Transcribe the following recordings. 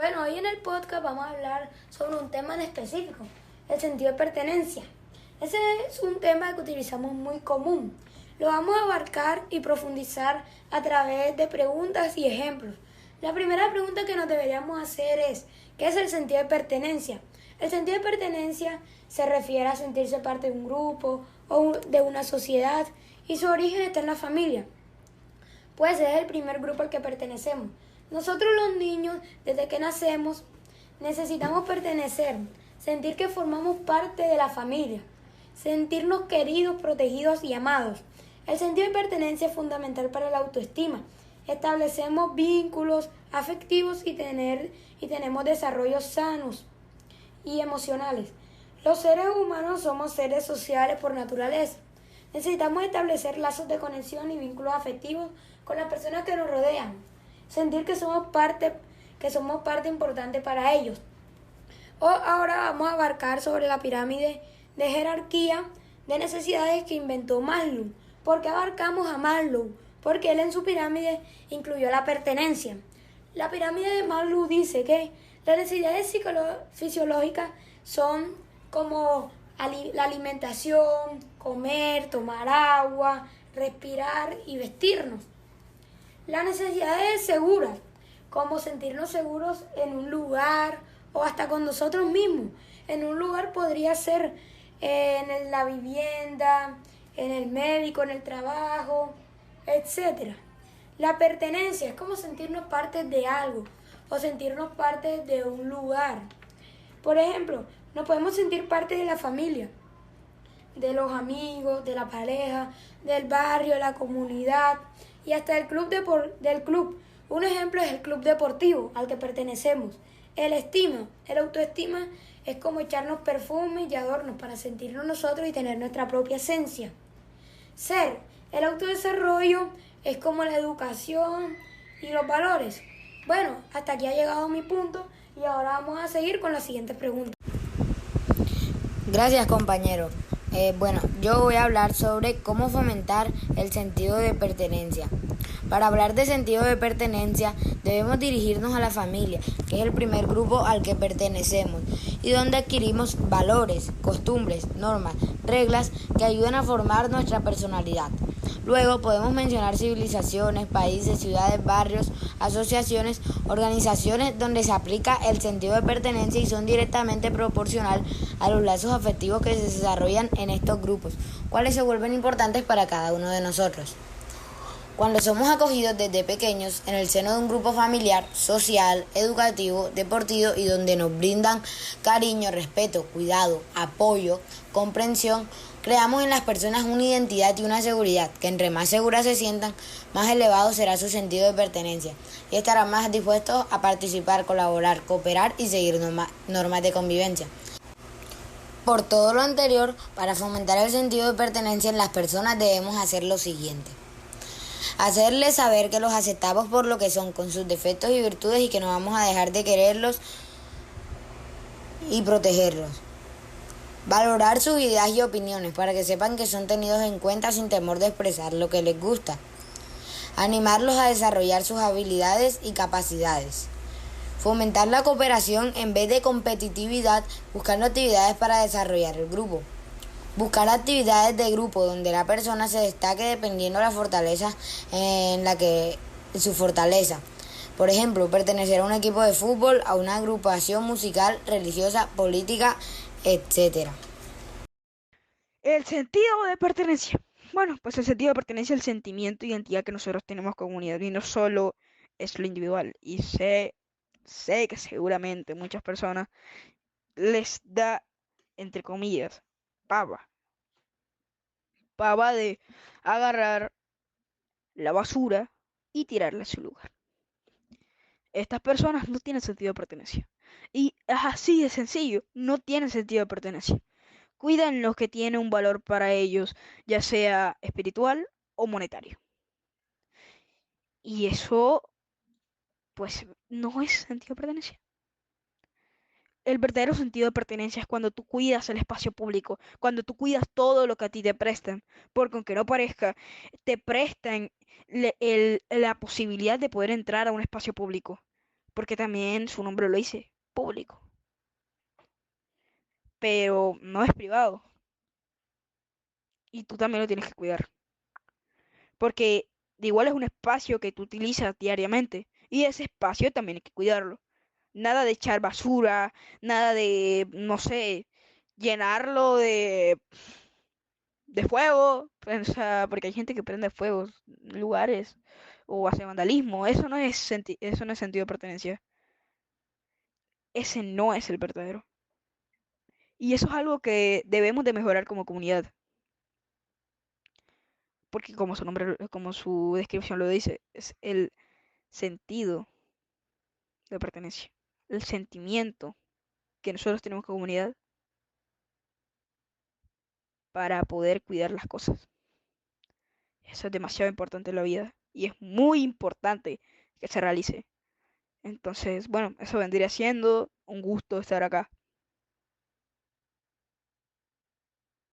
Bueno, hoy en el podcast vamos a hablar sobre un tema en específico, el sentido de pertenencia. Ese es un tema que utilizamos muy común. Lo vamos a abarcar y profundizar a través de preguntas y ejemplos. La primera pregunta que nos deberíamos hacer es, ¿qué es el sentido de pertenencia? El sentido de pertenencia se refiere a sentirse parte de un grupo o de una sociedad y su origen está en la familia. Pues es el primer grupo al que pertenecemos. Nosotros los niños, desde que nacemos, necesitamos pertenecer, sentir que formamos parte de la familia, sentirnos queridos, protegidos y amados. El sentido de pertenencia es fundamental para la autoestima. Establecemos vínculos afectivos y tenemos desarrollos sanos y emocionales. Los seres humanos somos seres sociales por naturaleza. Necesitamos establecer lazos de conexión y vínculos afectivos con las personas que nos rodean. Sentir que somos parte importante para ellos. Ahora vamos a abarcar sobre la pirámide de jerarquía de necesidades que inventó Maslow. ¿Por qué abarcamos a Maslow? Porque él en su pirámide incluyó la pertenencia. La pirámide de Maslow dice que las necesidades fisiológicas son como la alimentación, comer, tomar agua, respirar y vestirnos. Las necesidades seguras, como sentirnos seguros en un lugar o hasta con nosotros mismos. En un lugar podría ser en la vivienda, en el médico, en el trabajo, etc. La pertenencia es como sentirnos parte de algo o sentirnos parte de un lugar. Por ejemplo, nos podemos sentir parte de la familia, de los amigos, de la pareja, del barrio, la comunidad y hasta del club. Un ejemplo es el club deportivo al que pertenecemos. El autoestima es como echarnos perfumes y adornos para sentirnos nosotros y tener nuestra propia esencia. El autodesarrollo es como la educación y los valores. Bueno, hasta aquí ha llegado mi punto y ahora vamos a seguir con la siguiente pregunta. Gracias, compañero. Yo voy a hablar sobre cómo fomentar el sentido de pertenencia. Para hablar de sentido de pertenencia, debemos dirigirnos a la familia, que es el primer grupo al que pertenecemos y donde adquirimos valores, costumbres, normas, reglas que ayudan a formar nuestra personalidad. Luego podemos mencionar civilizaciones, países, ciudades, barrios, asociaciones, organizaciones donde se aplica el sentido de pertenencia y son directamente proporcional a los lazos afectivos que se desarrollan en estos grupos, cuales se vuelven importantes para cada uno de nosotros. Cuando somos acogidos desde pequeños en el seno de un grupo familiar, social, educativo, deportivo y donde nos brindan cariño, respeto, cuidado, apoyo, comprensión, creamos en las personas una identidad y una seguridad que entre más seguras se sientan, más elevado será su sentido de pertenencia y estarán más dispuestos a participar, colaborar, cooperar y seguir normas de convivencia. Por todo lo anterior, para fomentar el sentido de pertenencia en las personas debemos hacer lo siguiente. Hacerles saber que los aceptamos por lo que son, con sus defectos y virtudes, y que no vamos a dejar de quererlos y protegerlos. Valorar sus ideas y opiniones para que sepan que son tenidos en cuenta sin temor de expresar lo que les gusta. Animarlos a desarrollar sus habilidades y capacidades. Fomentar la cooperación en vez de competitividad, buscando actividades para desarrollar el grupo. Buscar actividades de grupo donde la persona se destaque dependiendo de la fortaleza su fortaleza. Por ejemplo, pertenecer a un equipo de fútbol, a una agrupación musical, religiosa, política, etc. El sentido de pertenencia. Bueno, pues el sentido de pertenencia es el sentimiento de identidad que nosotros tenemos como unidad y no solo es lo individual. Y sé que seguramente muchas personas les da, entre comillas, pava de agarrar la basura y tirarla a su lugar. Estas personas no tienen sentido de pertenencia. Y es así de sencillo, no tienen sentido de pertenencia. Cuidan lo que tiene un valor para ellos, ya sea espiritual o monetario. Y eso, pues, no es sentido de pertenencia. El verdadero sentido de pertenencia es cuando tú cuidas el espacio público, cuando tú cuidas todo lo que a ti te prestan, porque aunque no parezca, te prestan la posibilidad de poder entrar a un espacio público. porque también su nombre lo dice, público, pero no es privado y tú también lo tienes que cuidar, porque de igual es un espacio que tú utilizas diariamente y ese espacio también hay que cuidarlo. Nada de echar basura, nada de, no sé, llenarlo de fuego, o sea, porque hay gente que prende fuegos en lugares o hace vandalismo. Eso no es sentido de pertenencia. Ese no es el verdadero. Y eso es algo que debemos de mejorar como comunidad, porque como su nombre, como su descripción lo dice, es el sentido de pertenencia, el sentimiento que nosotros tenemos como comunidad para poder cuidar las cosas. Eso es demasiado importante en la vida y es muy importante que se realice. Entonces, bueno, eso vendría siendo un gusto estar acá.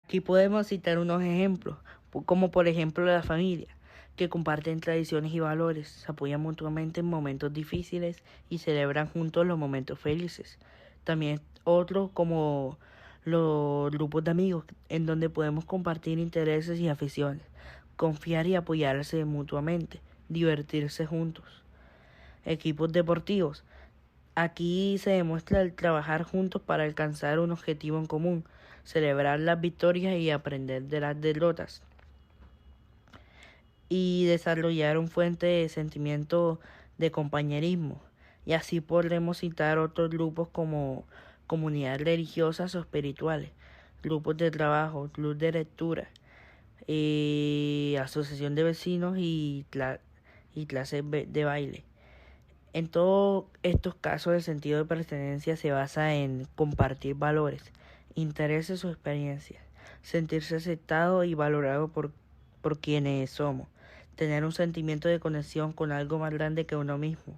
Aquí podemos citar unos ejemplos, como por ejemplo la familia, que comparten tradiciones y valores, se apoyan mutuamente en momentos difíciles y celebran juntos los momentos felices. También otros como los grupos de amigos, en donde podemos compartir intereses y aficiones, confiar y apoyarse mutuamente, divertirse juntos. Equipos deportivos. Aquí se demuestra el trabajar juntos para alcanzar un objetivo en común, celebrar las victorias y aprender de las derrotas, y desarrollar un fuente de sentimiento de compañerismo. Y así podremos citar otros grupos como comunidades religiosas o espirituales, grupos de trabajo, club de lectura, asociación de vecinos y clases de baile. En todos estos casos el sentido de pertenencia se basa en compartir valores, intereses o experiencias, sentirse aceptado y valorado por quienes somos, tener un sentimiento de conexión con algo más grande que uno mismo.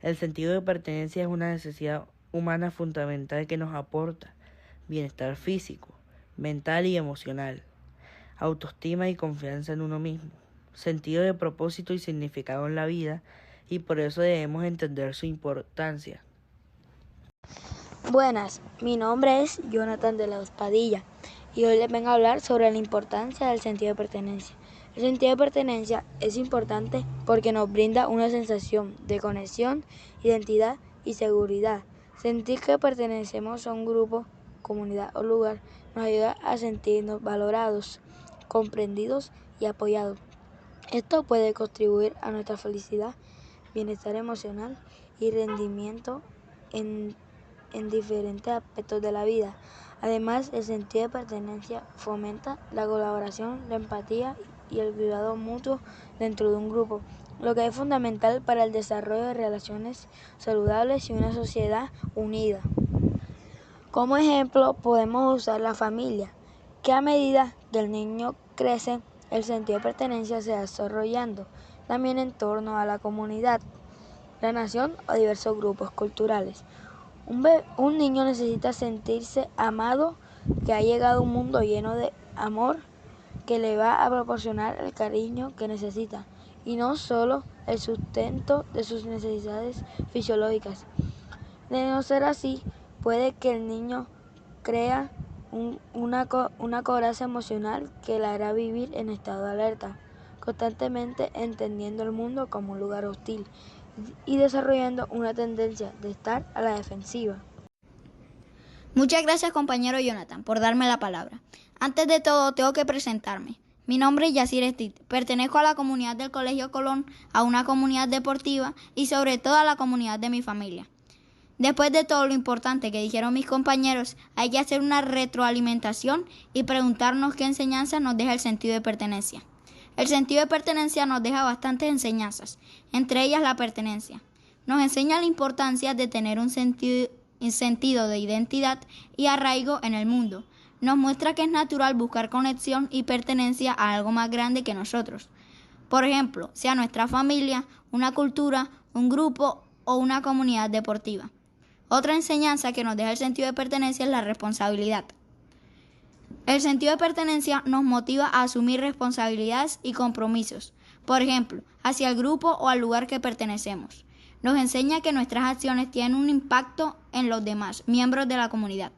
El sentido de pertenencia es una necesidad humana fundamental que nos aporta bienestar físico, mental y emocional, autoestima y confianza en uno mismo, sentido de propósito y significado en la vida, y por eso debemos entender su importancia. Buenas, mi nombre es Jonathan de la Padilla y hoy les vengo a hablar sobre la importancia del sentido de pertenencia. El sentido de pertenencia es importante porque nos brinda una sensación de conexión, identidad y seguridad. Sentir que pertenecemos a un grupo, comunidad o lugar nos ayuda a sentirnos valorados, comprendidos y apoyados. Esto puede contribuir a nuestra felicidad, bienestar emocional y rendimiento en diferentes aspectos de la vida. Además, el sentido de pertenencia fomenta la colaboración, la empatía y el cuidado mutuo dentro de un grupo, lo que es fundamental para el desarrollo de relaciones saludables y una sociedad unida. Como ejemplo, podemos usar la familia, que a medida que el niño crece, el sentido de pertenencia se va desarrollando también en torno a la comunidad, la nación o diversos grupos culturales. Un niño necesita sentirse amado, que ha llegado a un mundo lleno de amor, que le va a proporcionar el cariño que necesita y no solo el sustento de sus necesidades fisiológicas. De no ser así, puede que el niño crea una coraza emocional que le hará vivir en estado de alerta, constantemente entendiendo el mundo como un lugar hostil y desarrollando una tendencia de estar a la defensiva. Muchas gracias, compañero Jonathan, por darme la palabra. Antes de todo, tengo que presentarme. Mi nombre es Yacir Estit. Pertenezco a la comunidad del Colegio Colón, a una comunidad deportiva y sobre todo a la comunidad de mi familia. Después de todo lo importante que dijeron mis compañeros, hay que hacer una retroalimentación y preguntarnos qué enseñanza nos deja el sentido de pertenencia. El sentido de pertenencia nos deja bastantes enseñanzas, entre ellas la pertenencia. Nos enseña la importancia de tener un sentido de identidad y arraigo en el mundo. Nos muestra que es natural buscar conexión y pertenencia a algo más grande que nosotros. Por ejemplo, sea nuestra familia, una cultura, un grupo o una comunidad deportiva. Otra enseñanza que nos deja el sentido de pertenencia es la responsabilidad. El sentido de pertenencia nos motiva a asumir responsabilidades y compromisos, por ejemplo, hacia el grupo o al lugar que pertenecemos. Nos enseña que nuestras acciones tienen un impacto en los demás miembros de la comunidad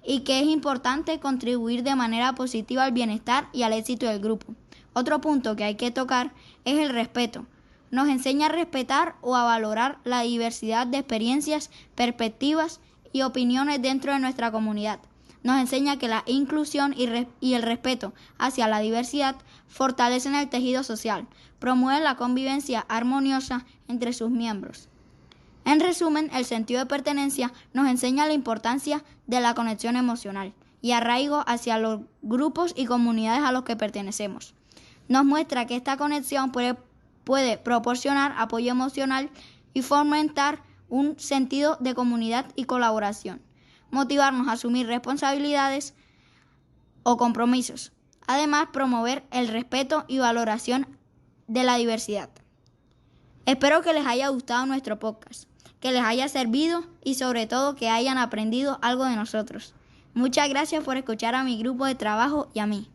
y que es importante contribuir de manera positiva al bienestar y al éxito del grupo. Otro punto que hay que tocar es el respeto. Nos enseña a respetar o a valorar la diversidad de experiencias, perspectivas y opiniones dentro de nuestra comunidad. Nos enseña que la inclusión y el respeto hacia la diversidad fortalecen el tejido social, promueven la convivencia armoniosa entre sus miembros. En resumen, el sentido de pertenencia nos enseña la importancia de la conexión emocional y arraigo hacia los grupos y comunidades a los que pertenecemos. Nos muestra que esta conexión puede proporcionar apoyo emocional y fomentar un sentido de comunidad y colaboración, motivarnos a asumir responsabilidades o compromisos. Además, promover el respeto y valoración de la diversidad. Espero que les haya gustado nuestro podcast, que les haya servido y sobre todo que hayan aprendido algo de nosotros. Muchas gracias por escuchar a mi grupo de trabajo y a mí.